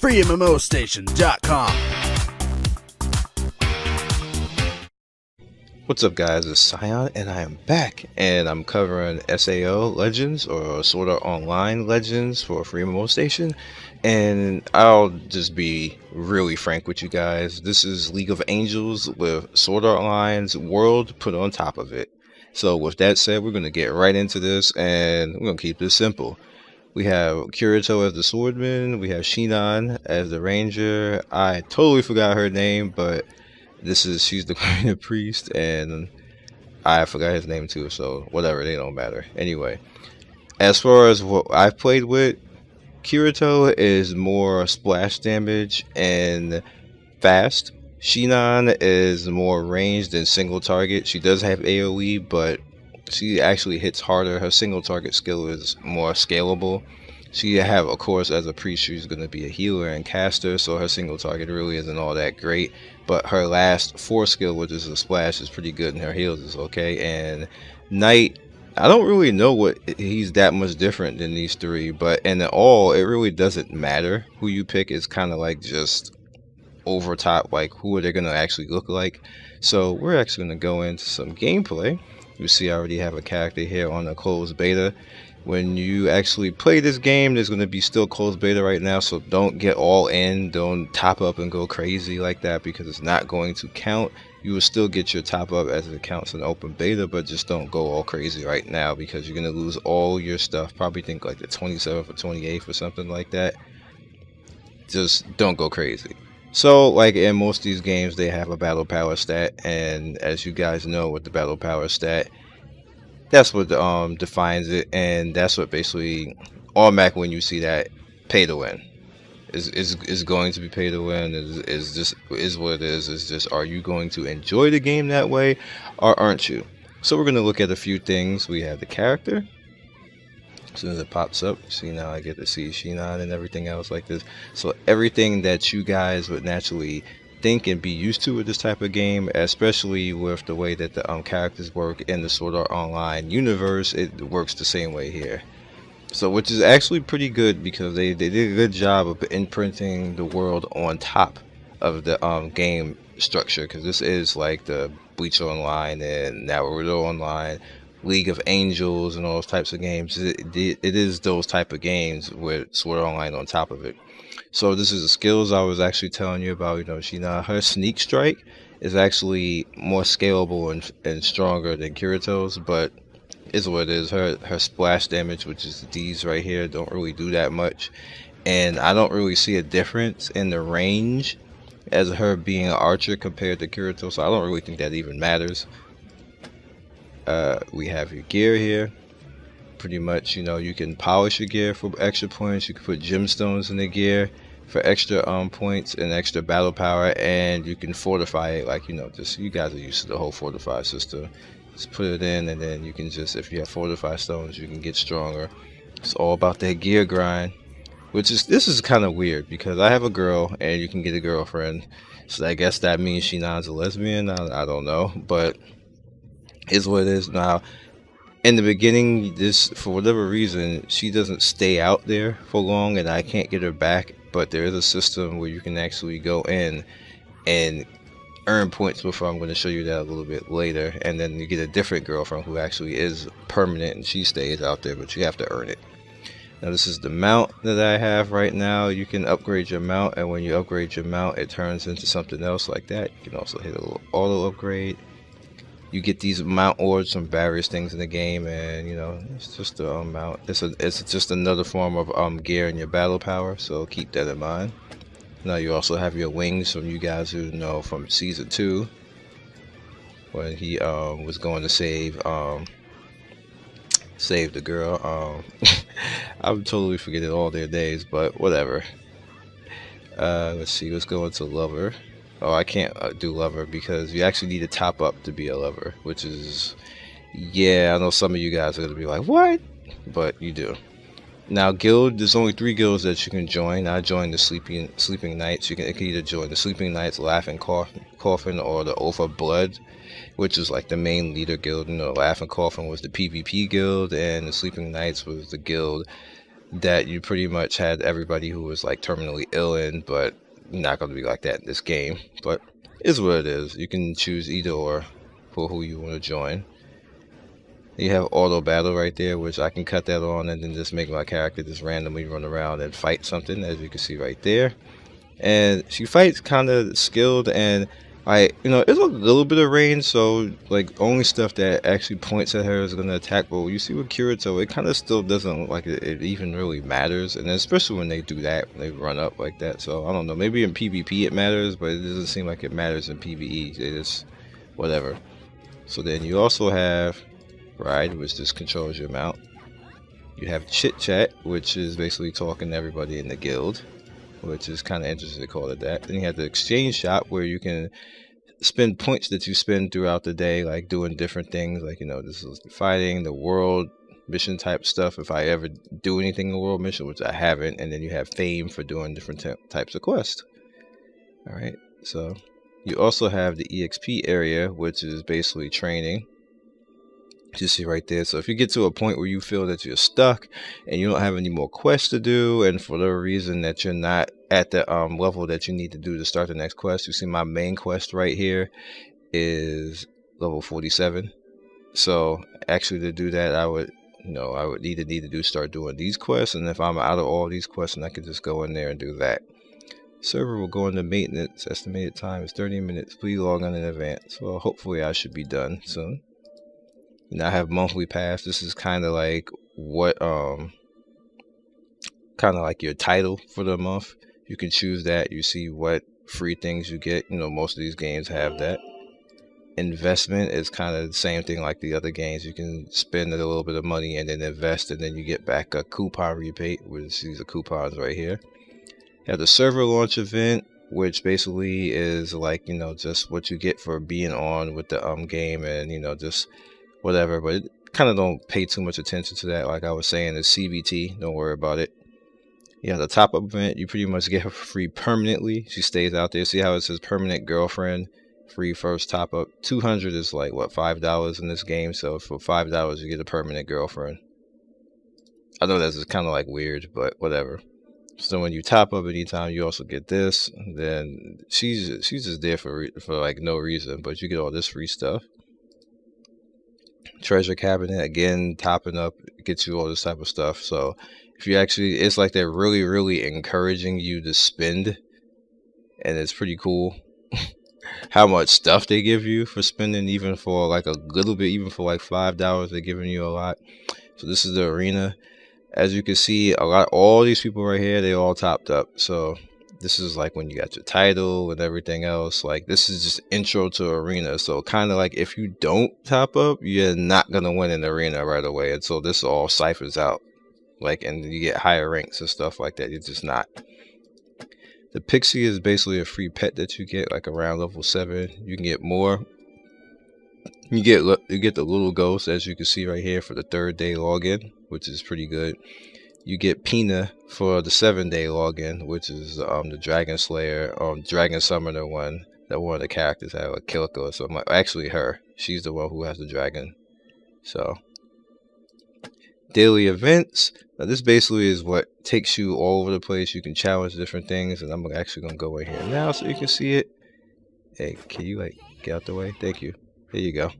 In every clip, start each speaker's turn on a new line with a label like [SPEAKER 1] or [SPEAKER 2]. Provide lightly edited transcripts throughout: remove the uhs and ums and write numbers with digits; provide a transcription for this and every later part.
[SPEAKER 1] freemmostation.com.
[SPEAKER 2] What's up guys, it's Scion and I am back and I'm covering SAO Legends or Sword Art Online Legends for Free MMO Station, and I'll just be really frank with you guys. This is League of Angels with Sword Art Online's world put on top of it. So with that said, we're going to get right into this and we're going to keep this simple. We have Kirito as the swordman, we have Shinan as the ranger. I totally forgot her name, but she's the queen of priest, and I forgot his name too, so whatever, they don't matter. Anyway, as far as what I've played with, Kirito is more splash damage and fast. Shinan is more ranged and single target. She does have AoE, but she actually hits harder. Her single target skill is more scalable. She have, of course, as a priest, she's going to be a healer and caster, so her single target really isn't all that great. But her last 4 skill, which is a splash, is pretty good, and her heals is okay. And Knight, I don't really know what he's that much different than these 3, but in all, it really doesn't matter who you pick. It's kind of like just over top, like who are they going to actually look like. So we're actually going to go into some gameplay. You see I already have a character here on a closed beta. When you actually play this game, there's going to be still closed beta right now, so don't get all in, don't top up and go crazy like that, because it's not going to count. You will still get your top up as it counts in open beta, but just don't go all crazy right now, because you're going to lose all your stuff. Probably think like the 27th or 28th or something like that. Just don't go crazy. So like in most of these games, they have a battle power stat, and as you guys know, with the battle power stat, that's what defines it, and that's what basically automatically when you see that, pay to win is going to be pay to win. Is what it is. It's just, are you going to enjoy the game that way or aren't you? So we're going to look at a few things. We have the character. As soon as it pops up, see, now I get to see Shinan and everything else like this. So everything that you guys would naturally think and be used to with this type of game, especially with the way that the characters work in the Sword Art Online universe, it works the same way here. So which is actually pretty good, because they did a good job of imprinting the world on top of the game structure, because this is like the Bleach Online and Naruto Online, League of Angels and all those types of games. It is those type of games with Sword Art Online on top of it. So this is the skills I was actually telling you about. You know, her sneak strike is actually more scalable and stronger than Kirito's, but is what it is. Her splash damage, which is these right here, don't really do that much, and I don't really see a difference in the range as her being an archer compared to Kirito, so I don't really think that even matters. We have your gear here. Pretty much, you know, you can polish your gear for extra points. You can put gemstones in the gear for extra points and extra battle power, and you can fortify it, like, you know, just, you guys are used to the whole fortify system. Just put it in, and then you can just, if you have fortify stones, you can get stronger. It's all about that gear grind, which is, this is kind of weird, because I have a girl and you can get a girlfriend, so I guess that means Shinan's a lesbian. I don't know, but is what it is. Now in the beginning, this, for whatever reason, she doesn't stay out there for long and I can't get her back, but there is a system where you can actually go in and earn points before. I'm going to show you that a little bit later, and then you get a different girlfriend who actually is permanent and she stays out there, but you have to earn it. Now this is the mount that I have right now. You can upgrade your mount, and when you upgrade your mount, it turns into something else like that. You can also hit a little auto upgrade. You get these mount orbs from various things in the game, and you know, it's just a mount. It's just another form of gear in your battle power, so keep that in mind. Now you also have your wings, from you guys who know from season 2, when he was going to save the girl. I'm totally forgetting all their names, but whatever. Let's see, let's go into lover. Oh, I can't do lover because you actually need to top up to be a lover, which is, yeah, I know some of you guys are going to be like, what? But you do. Now guild, there's only 3 guilds that you can join. I joined the Sleeping Knights. You can either join the Sleeping Knights, Laughing Coffin, or the Oath of Blood, which is like the main leader guild. You know, Laughing Coffin was the PvP guild, and the Sleeping Knights was the guild that you pretty much had everybody who was like terminally ill in, but not going to be like that in this game. But it's what it is. You can choose either or for who you want to join. You have auto battle right there, which I can cut that on and then just make my character just randomly run around and fight something, as you can see right there. And she fights kind of skilled, and it's a little bit of range, so like only stuff that actually points at her is going to attack. But you see with Kirito, it kind of still doesn't look like it even really matters, and especially when they do that, when they run up like that. So I don't know, maybe in PvP it matters, but it doesn't seem like it matters in PvE. It is whatever. So then you also have Ride, which just controls your mount. You have Chit Chat, which is basically talking to everybody in the guild, which is kind of interesting to call it that. Then you have the Exchange Shop, where you can spend points that you spend throughout the day, like doing different things, like this is fighting, the world mission type stuff, if I ever do anything in the world mission, which I haven't. And then you have fame for doing different types of quests. Alright, so you also have the EXP area, which is basically training. You see right there. So if you get to a point where you feel that you're stuck and you don't have any more quests to do, and for the reason that you're not at the level that you need to do to start the next quest, you see my main quest right here is level 47. So actually, to do that, I would need to start doing these quests, and if I'm out of all these quests, then I could just go in there and do that. Server will go into maintenance. Estimated time is 30 minutes. Please log on in advance. Well, hopefully I should be done soon. I have monthly pass. This is kind of like what kind of like your title for the month. You can choose that. You see what free things you get. Most of these games have that. Investment is kind of the same thing like the other games. You can spend a little bit of money and then invest, and then you get back a coupon rebate, which these are coupons right here. You have the server launch event, which basically is like just what you get for being on with the game, and just whatever, but kind of don't pay too much attention to that. Like I was saying, it's CBT, don't worry about it. Yeah, the top up event, you pretty much get her free permanently. She stays out there. See how it says permanent girlfriend, free first top up. 200 is like what, $5 in this game, so for $5 you get a permanent girlfriend. I know that's kind of like weird, but whatever. So when you top up anytime, you also get this. Then she's just there for like no reason, but you get all this free stuff. Treasure cabinet, again, topping up gets you all this type of stuff. So if you actually, it's like they're really encouraging you to spend, and it's pretty cool how much stuff they give you for spending, even for like a little bit, even for like $5, they're giving you a lot. So this is the arena. As you can see, all these people right here, they all topped up. So this is like when you got your title and everything else. Like this is just intro to arena. So kind of like if you don't top up, you're not gonna win an arena right away. And so this all ciphers out. Like, and you get higher ranks and stuff like that. You're just not. The Pixie is basically a free pet that you get like around level 7. You can get more. You get the little ghost, as you can see right here, for the 3rd day login, which is pretty good. You get Pina for the 7-day login, which is the Dragon Slayer, Dragon Summoner one that one of the characters have, a Kilika or something. Actually, her. She's the one who has the dragon. So, daily events. Now, this basically is what takes you all over the place. You can challenge different things, and I'm actually gonna go in here now so you can see it. Hey, can you like get out the way? Thank you. There you go.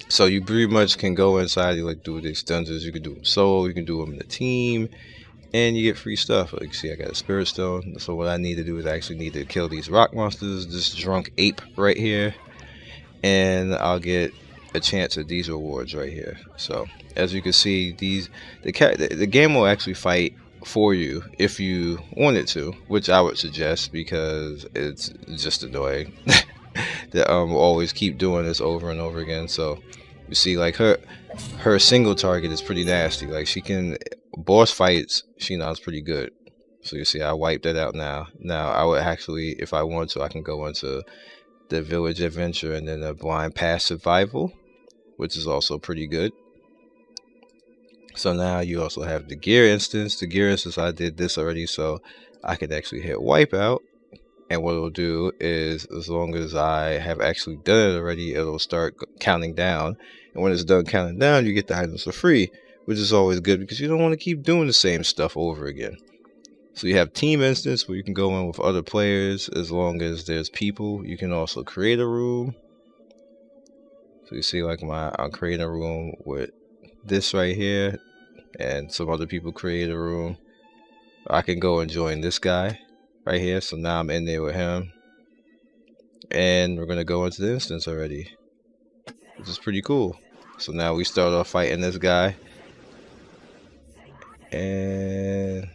[SPEAKER 2] So you pretty much can go inside, you like do these dungeons. You can do them solo, you can do them in a team, and you get free stuff. Like you see, I got a spirit stone. So what I need to do is I actually need to kill these rock monsters, this drunk ape right here, and I'll get a chance at these rewards right here. So as you can see, the game will actually fight for you if you wanted to, which I would suggest, because it's just annoying that always keep doing this over and over again. So you see, like her single target is pretty nasty. Like she can boss fights, she knows pretty good. So you see, I wiped that out now. Now I would actually, if I want to, I can go into the village adventure and then the blind pass survival, which is also pretty good. So now you also have the gear instance. The gear instance, I did this already, so I can actually hit wipeout. And what it'll do is, as long as I have actually done it already, it'll start counting down. And when it's done counting down, you get the items for free, which is always good because you don't want to keep doing the same stuff over again. So you have team instance where you can go in with other players as long as there's people. You can also create a room. So you see like I'm creating a room with this right here, and some other people create a room. I can go and join this guy right here. So now I'm in there with him, and we're gonna go into the instance already, which is pretty cool. So now we start off fighting this guy, and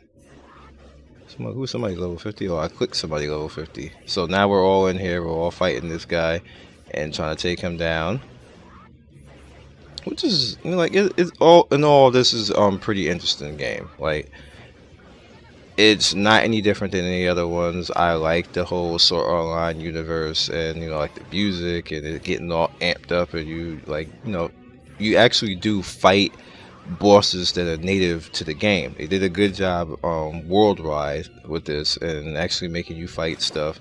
[SPEAKER 2] somebody level 50? Oh, I clicked somebody level 50. So now we're all in here. We're all fighting this guy and trying to take him down. Which is, you know, like it's all in all, this is pretty interesting game. Like, it's not any different than any other ones. I like the whole Sword Online universe, and you know, like the music and it getting all amped up, and you like, you know, you actually do fight bosses that are native to the game. They did a good job worldwide with this, and actually making you fight stuff.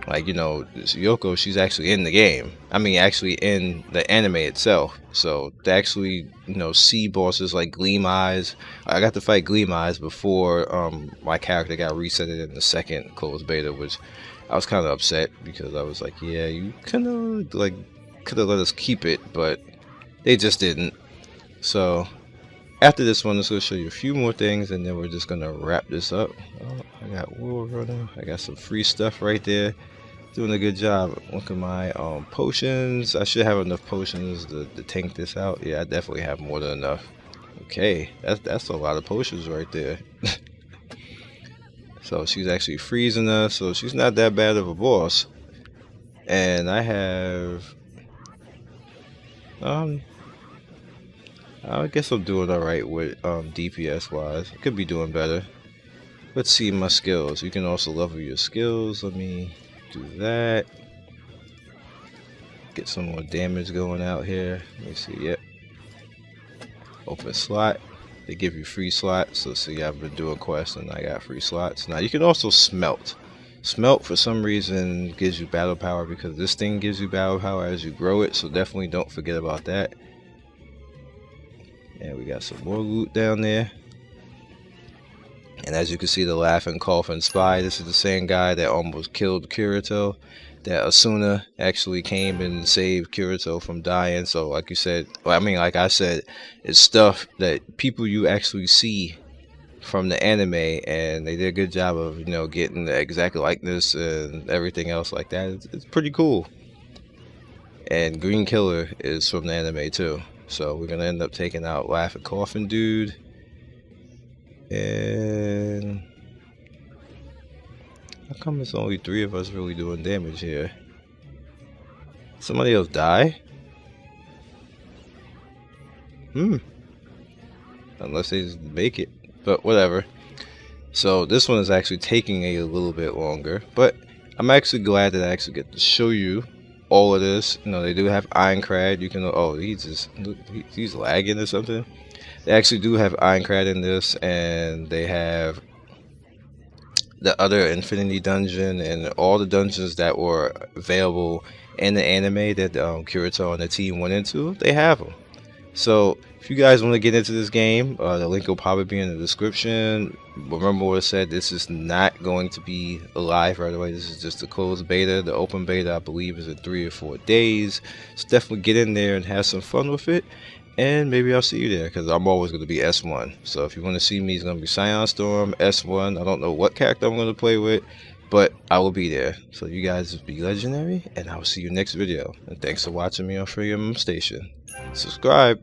[SPEAKER 2] Like, you know, Yoko, she's actually in the game. I mean, actually in the anime itself. So to actually, you know, see bosses like Gleam Eyes. I got to fight Gleam Eyes before my character got reset in the second closed beta, which I was kind of upset because I was like, yeah, you kind of like could have let us keep it, but they just didn't. So after this one, let's go show you a few more things, and then we're just gonna wrap this up. Oh, I got War Runner. I got some free stuff right there. Doing a good job. Look at my potions. I should have enough potions to tank this out. Yeah, I definitely have more than enough. Okay, that's a lot of potions right there. So she's actually freezing us, so she's not that bad of a boss. And I have I guess I'm doing alright with DPS wise. I could be doing better. Let's see my skills. You can also level your skills. Let me do that. Get some more damage going out here. Let me see. Yep. Open slot. They give you free slots. So see, I've been doing quests and I got free slots. Now you can also smelt. Smelt for some reason gives you battle power, because this thing gives you battle power as you grow it. So definitely don't forget about that. And we got some more loot down there. And as you can see, the laughing, coughing spy. This is the same guy that almost killed Kirito. That Asuna actually came and saved Kirito from dying. So, like you said, well, I mean, like I said, it's stuff that people you actually see from the anime, and they did a good job of, you know, getting the exact likeness and everything else like that. It's pretty cool. And Green Killer is from the anime too. So we're gonna end up taking out Laughing Coffin Dude. And how come it's only 3 of us really doing damage here? Somebody else die? Unless they just make it. But whatever. So this one is actually taking a little bit longer. But I'm actually glad that I actually get to show you all of this. You know, they do have Ironcrad. You can, oh, he's lagging or something. They actually do have Ironcrad in this, and they have the other Infinity Dungeon and all the dungeons that were available in the anime that Kirito and the team went into. They have them. So if you guys want to get into this game, the link will probably be in the description. Remember what I said, this is not going to be live right away. This is just a closed beta. The open beta, I believe, is in 3 or 4 days. So definitely get in there and have some fun with it. And maybe I'll see you there, because I'm always going to be S1. So if you want to see me, it's going to be Scion Storm, S1. I don't know what character I'm going to play with, but I will be there. So you guys be legendary, and I will see you next video. And thanks for watching me on Free MMO Station. Subscribe.